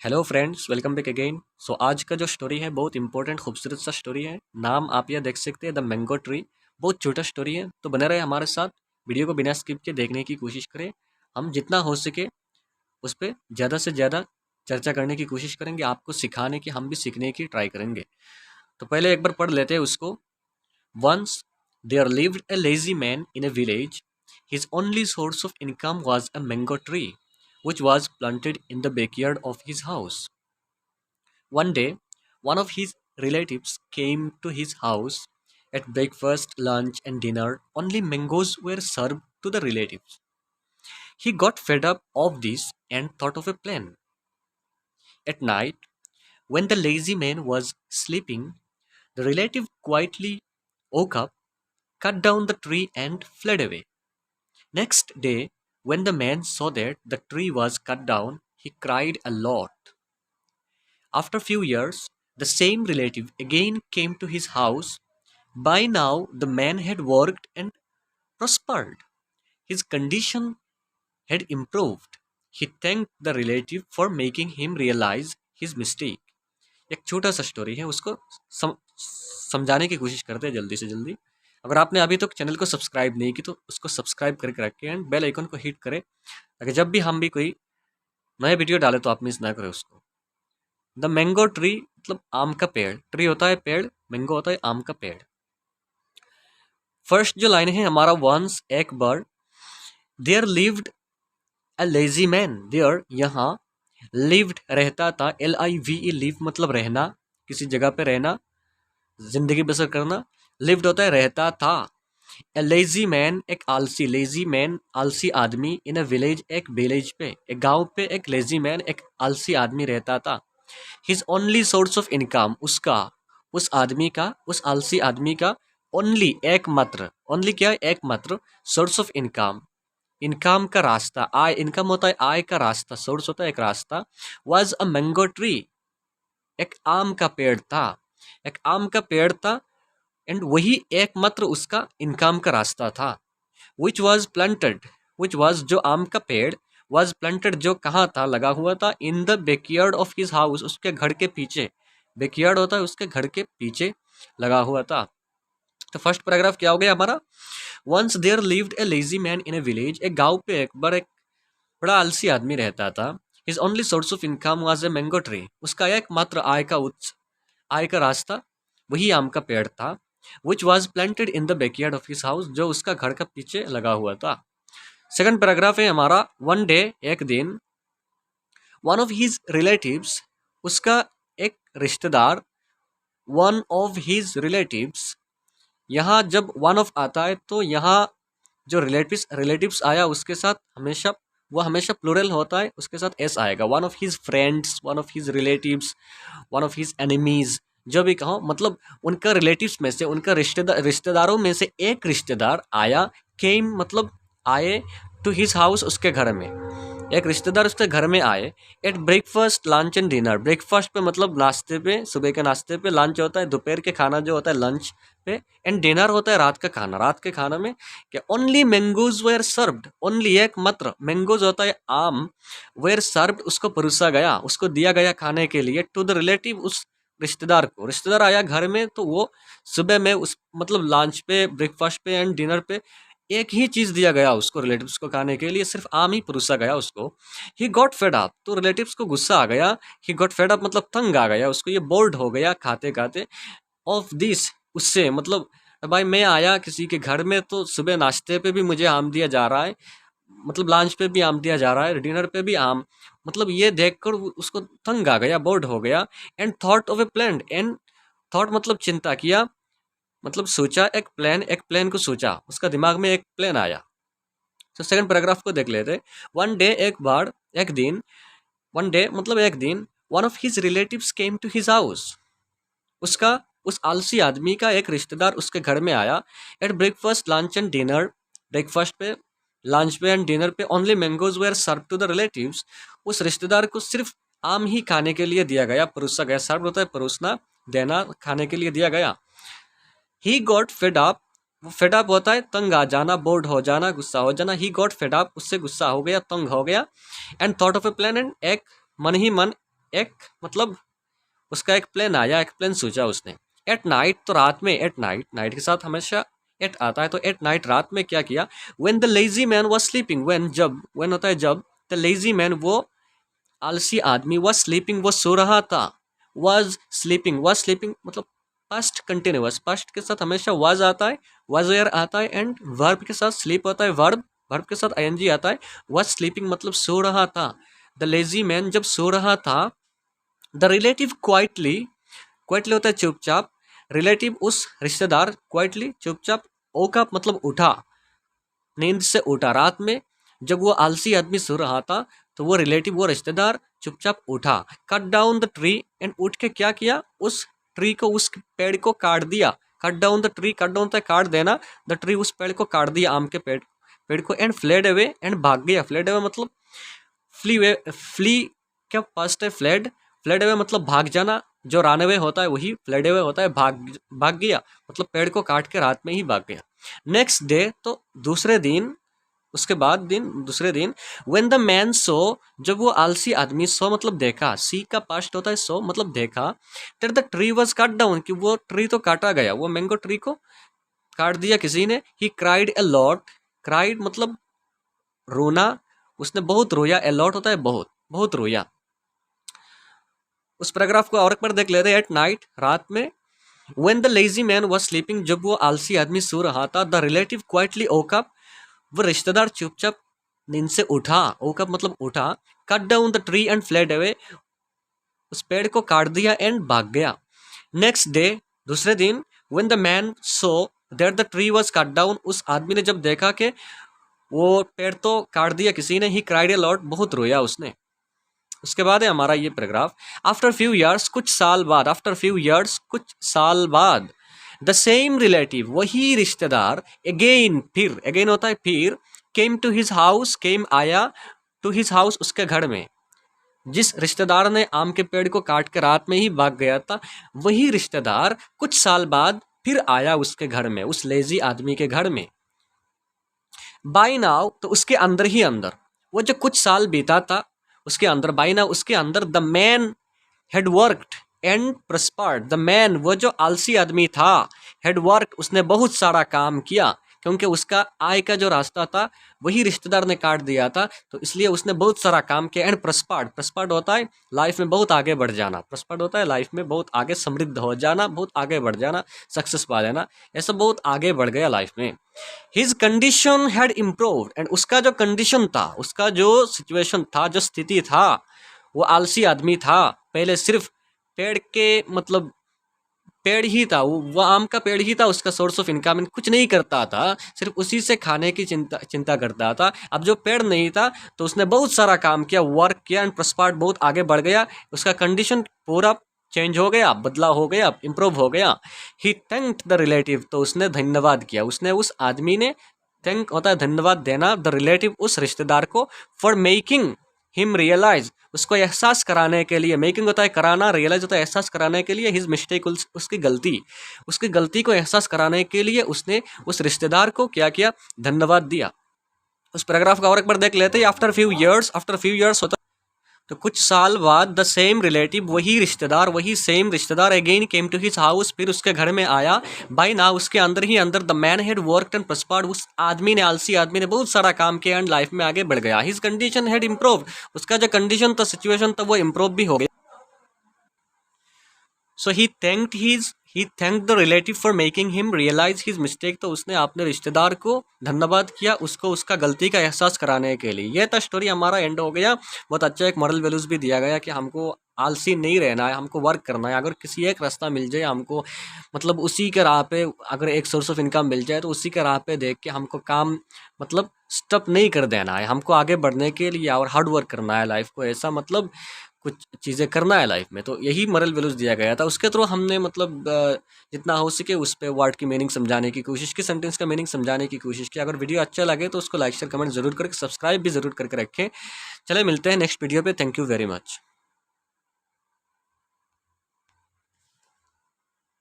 Hello friends, welcome back again. So आज का जो स्टोरी है बहुत इंपॉर्टेंट खूबसूरत सा स्टोरी है। नाम आप यह देख सकते हैं, द मैंगो ट्री। बहुत छोटा स्टोरी है, तो बने रहे हमारे साथ। वीडियो को बिना स्किप के देखने की कोशिश करें। हम जितना हो सके उस पर ज़्यादा से ज़्यादा चर्चा करने की कोशिश करेंगे, आपको सिखाने की, हम भी सीखने की ट्राई करेंगे। तो पहले एक बार पढ़ लेते हैं उसको। Once there lived a lazy man in a village. His only source of income was a mango tree which was planted in the backyard of his house. One day, one of his relatives came to his house. At breakfast, lunch, and dinner, only mangoes were served to the relatives. He got fed up of this and thought of a plan. At night, when the lazy man was sleeping, the relative quietly woke up, cut down the tree, and fled away. Next day, when the man saw that the tree was cut down, he cried a lot. After a few years, the same relative again came to his house. By now, the man had worked and prospered. His condition had improved. He thanked the relative for making him realize his mistake. एक छोटा सा story है, उसको समझाने की कोशिश करते हैं जल्दी से जल्दी। अगर आपने अभी तक चैनल को सब्सक्राइब नहीं की तो उसको सब्सक्राइब करके रखें एंड बेल आइकन को हिट करें, ताकि जब भी हम भी कोई नया वीडियो डालें तो आप मिस ना करें उसको। द मैंगो ट्री मतलब आम का पेड़। ट्री होता है पेड़, मैंगो होता है आम का पेड़। फर्स्ट जो लाइन है हमारा, वंस एक बार, there lived a lazy man. There यहाँ, लिव्ड रहता था, LIVE लिव मतलब रहना, किसी जगह पे रहना, जिंदगी बसर करना। लिव्ड होता है रहता था। ए लेजी मैन एक आलसी, लेजी मैन आलसी आदमी, इन अ विलेज एक विलेज पे, एक गांव पे एक लेजी मैन एक आलसी आदमी रहता था। His only source of income, उसका, उस आदमी का, उस आलसी आदमी का ओनली एकमात्र, ओनली क्या है, एकमात्र सोर्स ऑफ इनकम, इनकम का रास्ता, आय, इनकम होता है आय का रास्ता, सोर्स होता है एक रास्ता। वाज अ मैंगो ट्री, एक आम का पेड़ था, एक आम का पेड़ था। एंड वही एकमात्र उसका इनकम का रास्ता था। Which was planted, which was जो आम का पेड़, वॉज प्लांटेड जो कहाँ था, लगा हुआ था, in the backyard of his house, उसके घर के पीछे। बैकयार्ड होता है उसके घर के पीछे लगा हुआ था। तो फर्स्ट पैराग्राफ क्या हो गया हमारा, once there lived a lazy man in a village. एक गांव पे एक बार एक बड़ा आलसी आदमी रहता था। His only source of income was a mango tree, उसका एकमात्र आय का उत्स, आय का रास्ता वही आम का पेड़ था। Which was planted in the backyard of his house, जो उसका घर का पीछे लगा हुआ था। सेकंड पैराग्राफ है हमारा, वन डे एक दिन, वन ऑफ हिज रिलेटिव्स, उसका एक रिश्तेदार, वन ऑफ हिज रिलेटिव्स। यहाँ जब वन ऑफ आता है तो यहाँ जो रिलेटिव्स रिलेटिव्स आया उसके साथ हमेशा, वो हमेशा प्लूरल होता है, उसके साथ एस आएगा। One of his friends, one of his relatives, one of his enemies, जो भी कहो, मतलब उनका रिलेटिव्स में से, उनका रिश्तेदारों में से एक रिश्तेदार आया। केम मतलब आए, टू हिज हाउस उसके घर में, एक रिश्तेदार उसके घर में आए। Ate breakfast lunch and dinner, breakfast पे मतलब नाश्ते पे, सुबह के नाश्ते पे, लंच होता है दोपहर के खाना जो होता है लंच पे, एंड डिनर होता है रात का खाना। रात के खाना में क्या, only mangoes were served, only एकमात्र मैंगोज होता है आम, वेयर सर्व्ड उसको परोसा गया, उसको दिया गया खाने के लिए, टू द रिलेटिव उस रिश्तेदार को। रिश्तेदार आया घर में तो वो सुबह में उस मतलब लंच पे, ब्रेकफास्ट पे एंड डिनर पे एक ही चीज दिया गया उसको, रिलेटिव्स को खाने के लिए सिर्फ आम ही परोसा गया उसको। ही गॉट फेड अप, तो रिलेटिव्स को गुस्सा आ गया। ही गॉट फेड अप मतलब तंग आ गया उसको, ये बोर्ड हो गया खाते खाते, ऑफ दिस उससे, मतलब भाई मैं आया किसी के घर में तो सुबह नाश्ते पे भी मुझे आम दिया जा रहा है, मतलब लंच पे भी आम दिया जा रहा है, डिनर पे भी आम, मतलब ये देखकर उसको तंग आ गया, बोर्ड हो गया। And thought of A plan, and thought मतलब चिंता किया, मतलब सोचा, एक प्लान, एक प्लान को सोचा, उसका दिमाग में एक प्लान आया। तो सेकंड पैराग्राफ को देख लेते। वन डे एक बार, एक दिन, वन डे मतलब एक दिन, one of his relatives came to his house, उसका, उस आलसी आदमी का एक रिश्तेदार उसके घर में आया। Ate breakfast lunch and dinner, breakfast पे, लंच पे एंड डिनर पे, only mangoes were serve to the relatives, उस रिश्तेदार को सिर्फ आम ही खाने के लिए दिया गया, परोसा गया। सर्व होता है परोसना, देना, खाने के लिए दिया गया। He got fed up, fed up होता है तंग आ जाना, बोर्ड हो जाना, गुस्सा हो जाना। ही गॉट फेड अप, उससे गुस्सा हो गया, तंग हो गया। And thought of A plan, and एक मन ही मन एक मतलब उसका एक प्लान आया, एक प्लान सोचा उसने। एट नाइट, तो रात में, एट नाइट, नाइट के साथ हमेशा एट आता है, तो एट नाइट रात में क्या किया, when the lazy man was sleeping, when जब, व्हेन होता है जब, द लेजी मैन वो आलसी आदमी, वाज स्लीपिंग वो सो रहा था, वाज स्लीपिंग मतलब पास्ट कंटिन्यूअस, पास्ट के साथ हमेशा वाज आता है, वाज वेयर आता है, एंड वर्ब के साथ स्लीप होता है, वर्ब वर्ब के साथ आईएनजी आता है। वाज स्लीपिंग मतलब सो रहा था, द लेजी मैन जब सो रहा था, द रिलेटिव क्वाइटली, क्वाइटली होता है चुपचाप, रिलेटिव उस रिश्तेदार, क्वाइटली चुपचाप, ओकअप मतलब उठा, नींद से उठा रात में जब वो आलसी आदमी सो रहा था, तो वो रिलेटिव वो रिश्तेदार चुपचाप उठा, cut down the tree, and उठ के क्या किया, उस ट्री को, उस पेड़ को काट दिया, cut down the tree, cut down तो काट देना, द ट्री उस पेड़ को काट दिया, आम के पेड़ को, एंड फ्लेड अवे, एंड भाग गया, फ्लेड अवे मतलब फ्ली वे, फ्ली क्या पास्ट है, फ्लेड, फ्लेड अवे मतलब भाग जाना, जो रन अवे होता है वही फ्लेड अवे होता है, भाग गया मतलब पेड़ को काट के रात में ही भाग गया। नेक्स्ट डे, तो दूसरे दिन, उसके बाद दिन, दूसरे दिन, व्हेन द मैन सो, जब वो आलसी आदमी, सो मतलब देखा, सी का पास्ट होता है सो मतलब देखा, that the tree was cut down, कि वो ट्री तो काटा गया, वो मैंगो ट्री को काट दिया किसी ने, he cried a lot, cried मतलब रोना, उसने बहुत रोया, ए लॉट होता है बहुत, बहुत रोया। उस पैराग्राफ को और एक बार देख लेते हैं, एट नाइट रात में, when the lazy man was sleeping, जब वो आलसी आदमी सो रहा था, the relative quietly woke up, वो रिश्तेदार चुपचाप नींद से उठा, वोक अप मतलब उठा, cut down the tree and fled away, उस पेड़ को काट दिया एंड भाग गया। नेक्स्ट डे, दूसरे दिन, when the man so that the tree was cut down, उस आदमी ने जब देखा कि वो पेड़ तो काट दिया किसी ने, ही क्राइड ए लॉट, बहुत रोया उसने। उसके बाद है हमारा ये पैराग्राफ, आफ्टर फ्यू ईयर्स, कुछ साल बाद, आफ्टर फ्यू ईयर्स कुछ साल बाद, द सेम रिलेटिव वही रिश्तेदार, अगेन फिर, अगेन होता है फिर, केम टू हिज हाउस, केम आया, टू हिज हाउस उसके घर में, जिस रिश्तेदार ने आम के पेड़ को काट के रात में ही भाग गया था, वही रिश्तेदार कुछ साल बाद फिर आया उसके घर में, उस लेजी आदमी के घर में। बाय नाउ, तो उसके अंदर ही अंदर, वो जो कुछ साल बीता था उसके अंदर, बाय नाउ उसके अंदर, the man had worked and prospered, the man वो जो आलसी आदमी था, हैड वर्कड उसने बहुत सारा काम किया, क्योंकि उसका आय का जो रास्ता था वही रिश्तेदार ने काट दिया था, तो इसलिए उसने बहुत सारा काम किया, एंड प्रस्पर्ड, प्रस्पर्ड होता है लाइफ में बहुत आगे बढ़ जाना, प्रस्पर्ड होता है लाइफ में बहुत आगे समृद्ध हो जाना, बहुत आगे बढ़ जाना, सक्सेस पा लेना, ऐसा बहुत आगे बढ़ गया लाइफ में। His condition had improved, and उसका जो कंडीशन था, उसका जो सिचुएशन था, जो स्थिति था, वो आलसी आदमी था, पहले सिर्फ पेड़ के मतलब पेड़ ही था, वो आम का पेड़ ही था उसका सोर्स ऑफ इनकम, कुछ नहीं करता था, सिर्फ उसी से खाने की चिंता करता था। अब जो पेड़ नहीं था तो उसने बहुत सारा काम किया, वर्क किया, एंड प्रस्पर्ड बहुत आगे बढ़ गया, उसका कंडीशन पूरा चेंज हो गया, बदला हो गया, इम्प्रूव हो गया। ही थैंक्ड द रिलेटिव, तो उसने धन्यवाद किया, उसने उस आदमी ने, थैंक होता है धन्यवाद देना, द रिलेटिव उस रिश्तेदार को, फॉर मेकिंग हिम रियलाइज, उसको एहसास कराने के लिए, मेकिंग होता है कराना, रियलाइज होता है एहसास कराने के लिए, हिज मिस्टेक उसकी गलती को एहसास कराने के लिए उसने उस रिश्तेदार को क्या किया, धन्यवाद दिया। उस पैराग्राफ का और एक बार देख लेते हैं, आफ्टर फ्यू ईयर्स होता तो कुछ साल बाद, द सेम रिलेटिव वही रिश्तेदार again came to his house, फिर उसके घर में आया, बाय नाउ उसके अंदर ही अंदर, the man had worked and prospered, उस आदमी ने, आलसी आदमी ने बहुत सारा काम किया एंड लाइफ में आगे बढ़ गया। हिज कंडीशन हैड इम्प्रूव्ड, उसका जो कंडीशन था, सिचुएशन था, वो इम्प्रूव भी हो गया। So he thanked the relative for making him realise his mistake, तो उसने अपने रिश्तेदार को धन्यवाद किया, उसको उसका गलती का एहसास कराने के लिए। यह था स्टोरी, हमारा एंड हो गया। बहुत अच्छा एक मॉरल वैल्यूज़ भी दिया गया कि हमको आलसी नहीं रहना है, हमको वर्क करना है। अगर किसी एक रास्ता मिल जाए हमको, मतलब उसी के राह पे अगर एक सोर्स ऑफ इनकम मिल जाए तो उसी के राह पे देख के हमको काम मतलब स्टॉप नहीं कर देना है, हमको आगे बढ़ने के लिए और हार्ड वर्क करना है लाइफ को, ऐसा मतलब कुछ चीज़ें करना है लाइफ में। तो यही मॉरल वैल्यूज़ दिया गया था, उसके थ्रू हमने मतलब जितना हो सके उस पर वर्ड की मीनिंग समझाने की कोशिश की, सेंटेंस का मीनिंग समझाने की कोशिश की। अगर वीडियो अच्छा लगे तो उसको लाइक शेयर कमेंट जरूर करके, सब्सक्राइब भी जरूर करके रखें। चले मिलते हैं नेक्स्ट वीडियो पे, थैंक यू वेरी मच।